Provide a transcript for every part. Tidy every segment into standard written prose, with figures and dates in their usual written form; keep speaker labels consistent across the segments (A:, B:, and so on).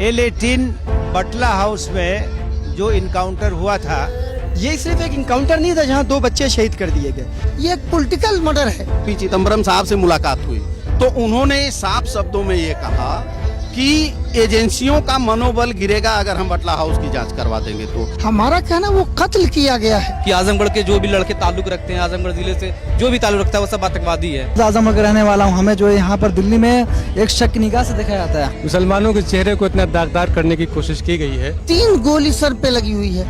A: L18 बटला house में जो encounter हुआ था,
B: ये सिर्फ एक इनकाउंटर नहीं था जहां 2 बच्चे शहीद कर दिए गए।
C: ये एक पॉलिटिकल मर्डर है।
D: पी चिदम्बरम साहब से मुलाकात हुई तो उन्होंने साफ शब्दों में ये कहा कि एजेंसियों का मनोबल गिरेगा अगर हम बटला हाउस की जांच करवा देंगे तो।
C: हमारा कहना वो कत्ल किया गया है
E: कि आजमगढ़ के जो भी लड़के ताल्लुक रखते हैं, आजमगढ़ जिले से जो भी ताल्लुक रखता है वो सब आतंकवादी है।
B: आजमगढ़ का रहने वाला हूँ, हमें जो है यहाँ पर दिल्ली में एक शक की निगाह से देखा जाता है।
F: मुसलमानों के चेहरे को इतना दागदार करने की कोशिश की गई है।
C: 3 गोली सर पे लगी हुई है,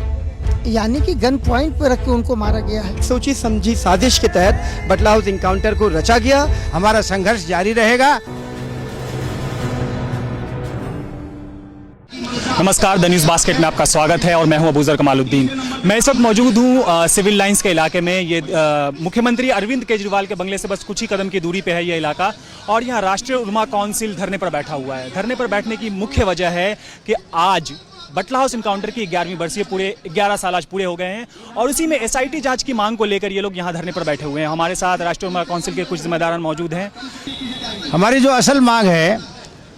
C: यानी कि गन पॉइंट पे रख के उनको मारा गया है।
B: सोची समझी साजिश के तहत बटला हाउस इनकाउंटर को रचा गया।
A: हमारा संघर्ष जारी रहेगा।
G: नमस्कार, द न्यूज़ बास्केट में आपका स्वागत है और मैं हूं अबूजर कमालुद्दीन। मैं इस वक्त मौजूद हूं सिविल लाइंस के इलाके में। ये मुख्यमंत्री अरविंद केजरीवाल के बंगले से बस कुछ ही कदम की दूरी पे है ये इलाका, और यहाँ राष्ट्रीय उलमा काउंसिल धरने पर बैठा हुआ है। धरने पर बैठने की मुख्य वजह है कि आज बटला हाउस इनकाउंटर की 11वीं बरसी, पूरे 11 साल आज पूरे हो गए हैं, और उसी में SIT जांच की मांग को लेकर ये लोग यहाँ धरने पर बैठे हुए हैं। हमारे साथ राष्ट्रीय उलमा काउंसिल के कुछ जिम्मेदार मौजूद हैं।
A: हमारी जो असल मांग है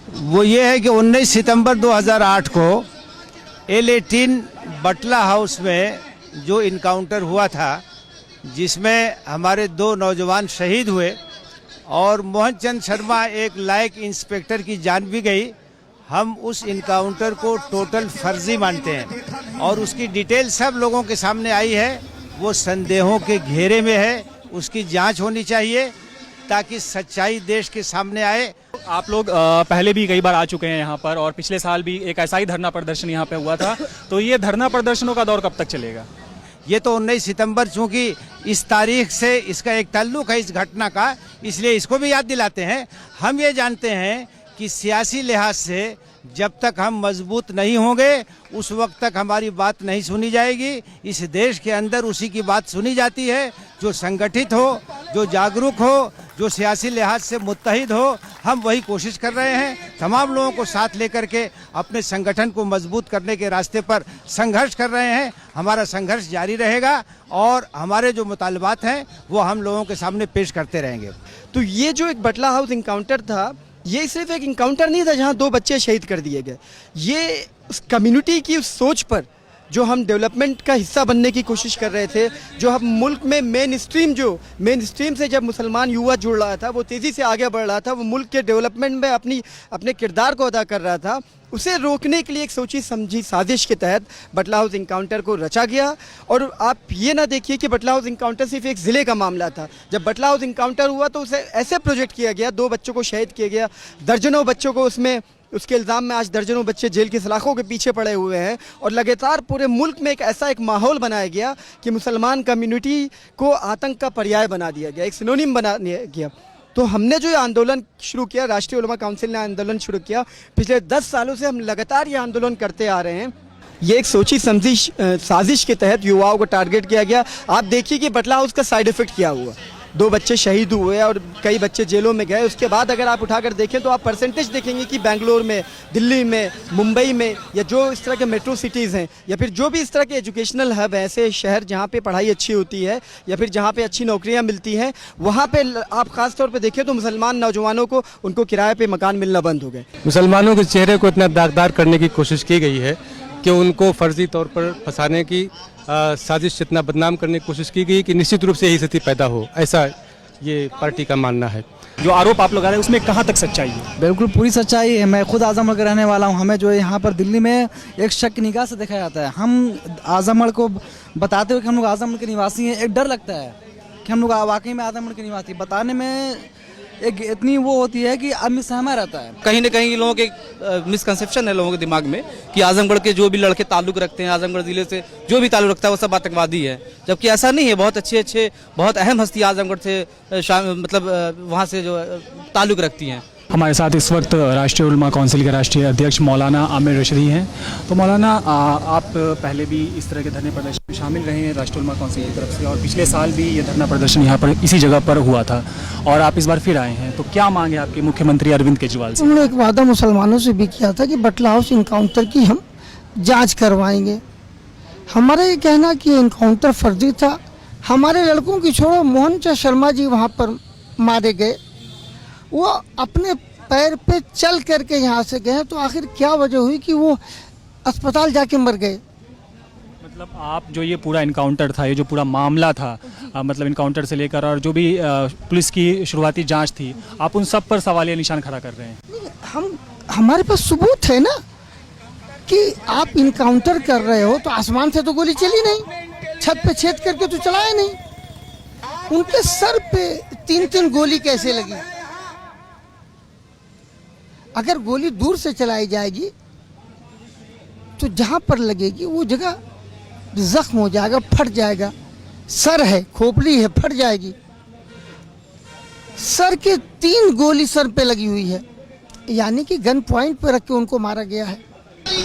A: वो ये है कि 19 सितंबर 2008 को L18 बटला हाउस में जो इनकाउंटर हुआ था, जिसमें हमारे 2 नौजवान शहीद हुए और मोहन चंद शर्मा एक लायक इंस्पेक्टर की जान भी गई, हम उस इनकाउंटर को टोटल फर्जी मानते हैं और उसकी डिटेल सब लोगों के सामने आई है। वो संदेहों के घेरे में है, उसकी जांच होनी चाहिए ताकि सच्चाई देश के सामने आए।
G: आप लोग पहले भी कई बार आ चुके हैं यहाँ पर, और पिछले साल भी एक ऐसा ही धरना प्रदर्शन यहाँ पे हुआ था। तो ये धरना प्रदर्शनों का दौर कब तक चलेगा?
A: ये तो 19 सितंबर, चूंकि इस तारीख से इसका एक ताल्लुक है इस घटना का, इसलिए इसको भी याद दिलाते हैं। हम ये जानते हैं कि सियासी लिहाज से जब तक हम मजबूत नहीं होंगे उस वक्त तक हमारी बात नहीं सुनी जाएगी। इस देश के अंदर उसी की बात सुनी जाती है जो संगठित हो, जो जागरूक हो, जो सियासी लिहाज से मुत्तहिद हो। हम वही कोशिश कर रहे हैं, तमाम लोगों को साथ लेकर के अपने संगठन को मजबूत करने के रास्ते पर संघर्ष कर रहे हैं। हमारा संघर्ष जारी रहेगा और हमारे जो मुतालबात हैं वो हम लोगों के सामने पेश करते रहेंगे।
B: तो ये जो एक बटला हाउस इनकाउंटर था, ये सिर्फ एक इनकाउंटर नहीं था जहां 2 बच्चे शहीद कर दिए गए। ये उस कम्युनिटी की उस सोच पर जो हम डेवलपमेंट का हिस्सा बनने की कोशिश कर रहे थे, जो हम मुल्क में मेन स्ट्रीम से जब मुसलमान युवा जुड़ रहा था, वो तेज़ी से आगे बढ़ रहा था, वो मुल्क के डेवलपमेंट में अपने किरदार को अदा कर रहा था, उसे रोकने के लिए एक सोची समझी साजिश के तहत बटला हाउस इनकाउंटर को रचा गया। और आप ये ना देखिए कि बटला हाउस इनकाउंटर सिर्फ एक ज़िले का मामला था। जब बटला हाउस इनकाउंटर हुआ तो उसे ऐसे प्रोजेक्ट किया गया, 2 बच्चों को शहीद किया गया, दर्जनों बच्चों को उसके इल्ज़ाम में आज दर्जनों बच्चे जेल की सलाखों के पीछे पड़े हुए हैं, और लगातार पूरे मुल्क में एक माहौल बनाया गया कि मुसलमान कम्युनिटी को आतंक का पर्याय बना दिया गया, एक सिनोनिम बना दिया गया। तो हमने जो ये आंदोलन शुरू किया, राष्ट्रीय उलमा काउंसिल ने आंदोलन शुरू किया, पिछले 10 सालों से हम लगातार ये आंदोलन करते आ रहे हैं। ये एक सोची समझी साजिश के तहत युवाओं को टारगेट किया गया। आप देखिए कि बटला हाउस का साइड इफेक्ट क्या हुआ। 2 बच्चे शहीद हुए और कई बच्चे जेलों में गए। उसके बाद अगर आप उठाकर देखें तो आप परसेंटेज देखेंगे कि बेंगलोर में, दिल्ली में, मुंबई में, या जो इस तरह के मेट्रो सिटीज़ हैं, या फिर जो भी इस तरह के एजुकेशनल हब हैं, ऐसे शहर जहाँ पे पढ़ाई अच्छी होती है या फिर जहाँ पे अच्छी नौकरियाँ मिलती हैं, वहाँ पे आप ख़ास तौर पे देखें तो मुसलमान नौजवानों को उनको किराए पे मकान मिलना बंद हो गए।
F: मुसलमानों के चेहरे को इतना दागदार करने की कोशिश की गई है कि उनको फर्जी तौर पर फंसाने की साजिश, इतना बदनाम करने की कोशिश की गई कि निश्चित रूप से यही स्थिति पैदा हो, ऐसा ये पार्टी का मानना है।
G: जो आरोप आप लगा रहे हैं उसमें कहाँ तक सच्चाई है?
B: बिल्कुल पूरी सच्चाई है। मैं खुद आजमगढ़ का रहने वाला हूँ, हमें जो है यहाँ पर दिल्ली में एक शक की निगाह से देखा जाता है। हम आजमगढ़ को बताते हुए कि हम लोग आजमगढ़ के निवासी हैं, एक डर लगता है कि हम लोग वाकई में आजमगढ़ के निवासी, बताने में एक इतनी वो होती है कि आदमी सहमा रहता है।
E: कहीं ना कहीं लोगों के मिसकंसेप्शन है लोगों के दिमाग में कि आजमगढ़ के जो भी लड़के ताल्लुक रखते हैं, आजमगढ़ जिले से जो भी ताल्लुक रखता है वो सब आतंकवादी है, जबकि ऐसा नहीं है। बहुत अच्छे बहुत अहम हस्ती आजमगढ़ से मतलब वहाँ से जो ताल्लुक रखती हैं।
G: हमारे साथ इस वक्त राष्ट्रीय उलमा काउंसिल के राष्ट्रीय अध्यक्ष मौलाना आमिर रशीदी हैं। तो मौलाना, आप पहले भी इस तरह के धरने प्रदर्शन में शामिल रहे हैं राष्ट्रीय उलमा काउंसिल की तरफ से, और पिछले साल भी ये धरना प्रदर्शन यहाँ पर इसी जगह पर हुआ था, और आप इस बार फिर आए हैं। तो क्या मांग है आपके मुख्यमंत्री अरविंद केजरीवाल से?
C: उन्होंने एक वादा मुसलमानों से भी किया था कि बटला हाउस इनकाउंटर की हम जाँच करवाएंगे। हमारा ये कहना कि इनकाउंटर फर्जी था। हमारे लड़कों की छोड़ो, मोहन चंद शर्मा जी वहाँ पर मारे गए, वो अपने पैर पे चल करके यहाँ से गए हैं, तो आखिर क्या वजह हुई कि वो अस्पताल जाके मर गए?
G: मतलब आप जो ये पूरा इनकाउंटर था, ये जो पूरा मामला था, मतलब इनकाउंटर से लेकर और जो भी पुलिस की शुरुआती जांच थी, आप उन सब पर सवालिया निशान खड़ा कर रहे हैं।
C: हमारे पास सबूत है ना कि आप इनकाउंटर कर रहे हो, तो आसमान से तो गोली चली नहीं, छत पे छेद करके तो चलाया नहीं। उनके सर पे 3-3 गोली कैसे लगी? अगर गोली दूर से चलाई जाएगी तो जहां पर लगेगी वो जगह जख्म हो जाएगा, फट जाएगा। सर है, खोपड़ी है, फट जाएगी। सर के 3 गोली सर पे लगी हुई है, यानी कि गन पॉइंट पे रख के उनको मारा गया है।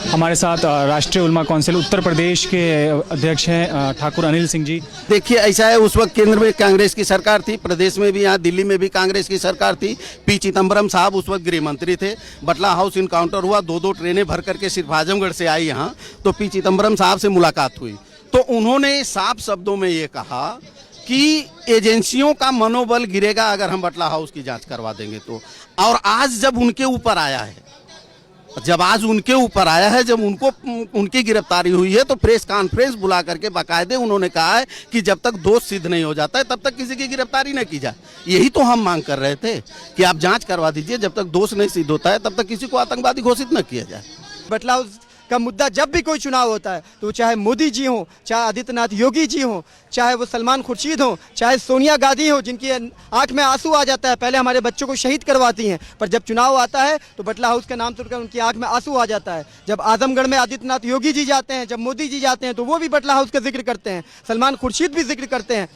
G: हमारे साथ राष्ट्रीय उलमा काउंसिल उत्तर प्रदेश के अध्यक्ष हैं ठाकुर अनिल सिंह जी।
D: देखिए, ऐसा है, उस वक्त केंद्र में कांग्रेस की सरकार थी, प्रदेश में भी, यहाँ दिल्ली में भी कांग्रेस की सरकार थी। पी चिदम्बरम साहब उस वक्त गृह मंत्री थे। बटला हाउस इनकाउंटर हुआ, 2-2 ट्रेनें भर करके सिर्फ आजमगढ़ से आई यहाँ, तो पी चिदम्बरम साहब से मुलाकात हुई, तो उन्होंने साफ शब्दों में ये कहा कि एजेंसियों का मनोबल गिरेगा अगर हम बटला हाउस की जांच करवा देंगे तो। और आज जब उनके ऊपर आया है, जब उनकी गिरफ्तारी हुई है, तो प्रेस कॉन्फ्रेंस बुला करके बाकायदे उन्होंने कहा है कि जब तक दोष सिद्ध नहीं हो जाता है तब तक किसी की गिरफ्तारी न की जाए। यही तो हम मांग कर रहे थे कि आप जांच करवा दीजिए, जब तक दोष नहीं सिद्ध होता है तब तक किसी को आतंकवादी घोषित न किया जाए।
B: बटला हाउस का मुद्दा जब भी कोई चुनाव होता है, तो चाहे मोदी जी हो, चाहे आदित्यनाथ योगी जी हो, चाहे वो सलमान खुर्शीद हो, चाहे सोनिया गांधी हो, जिनकी आंख में आंसू आ जाता है, पहले हमारे बच्चों को शहीद करवाती हैं, पर जब चुनाव आता है तो बटला हाउस का नाम सुनकर उनकी आंख में आंसू आ जाता है। जब आजमगढ़ में आदित्यनाथ योगी जी जाते हैं, जब मोदी जी जाते हैं, तो वो भी बटला हाउस का जिक्र करते हैं, सलमान खुर्शीद भी जिक्र करते हैं,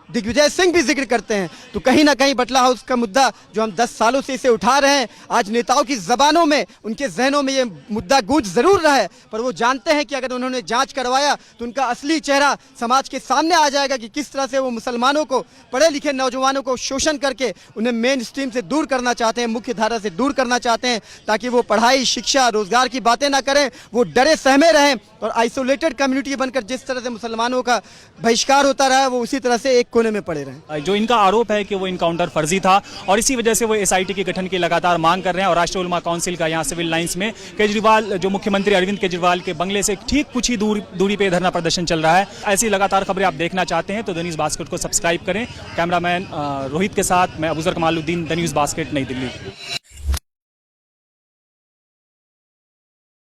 B: दिग्विजय सिंह भी जिक्र करते हैं। तो कहीं ना कहीं बटला हाउस का मुद्दा जो हम 10 सालों से इसे उठा रहे हैं, आज नेताओं की जबानों में, उनके जहनों में ये मुद्दा गूंज जरूर रहा है, पर वो जानते हैं कि अगर उन्होंने जांच करवाया तो उनका असली चेहरा समाज के सामने आ जाएगा कि किस तरह से वो मुसलमानों को, पढ़े लिखे नौजवानों को शोषण करके उन्हें मेन स्ट्रीम से दूर करना चाहते हैं, मुख्य धारा से दूर करना चाहते हैं, ताकि वो पढ़ाई, शिक्षा, रोजगार की बातें ना करें, वो डरे सहमे रहें और आइसोलेटेड कम्युनिटी बनकर जिस तरह से मुसलमानों का बहिष्कार होता रहा है, वो उसी तरह से एक कोने में पड़े रहें।
G: जो इनका आरोप है कि वो इनकाउंटर फर्जी था और इसी वजह से वो एसआईटी के गठन की लगातार मांग कर रहे हैं। और राष्ट्रीय उलमा काउंसिल का यहाँ सिविल लाइंस में केजरीवाल, जो मुख्यमंत्री अरविंद केजरीवाल के बंगले से ठीक कुछ ही दूरी पे धरना प्रदर्शन चल रहा है। ऐसी लगातार खबरें आप देखना चाहते हैं तो द न्यूज़ बास्केट को सब्सक्राइब करें। कैमरामैन रोहित के साथ मैं Abuzar Kamaluddin, the news basket, नई दिल्ली।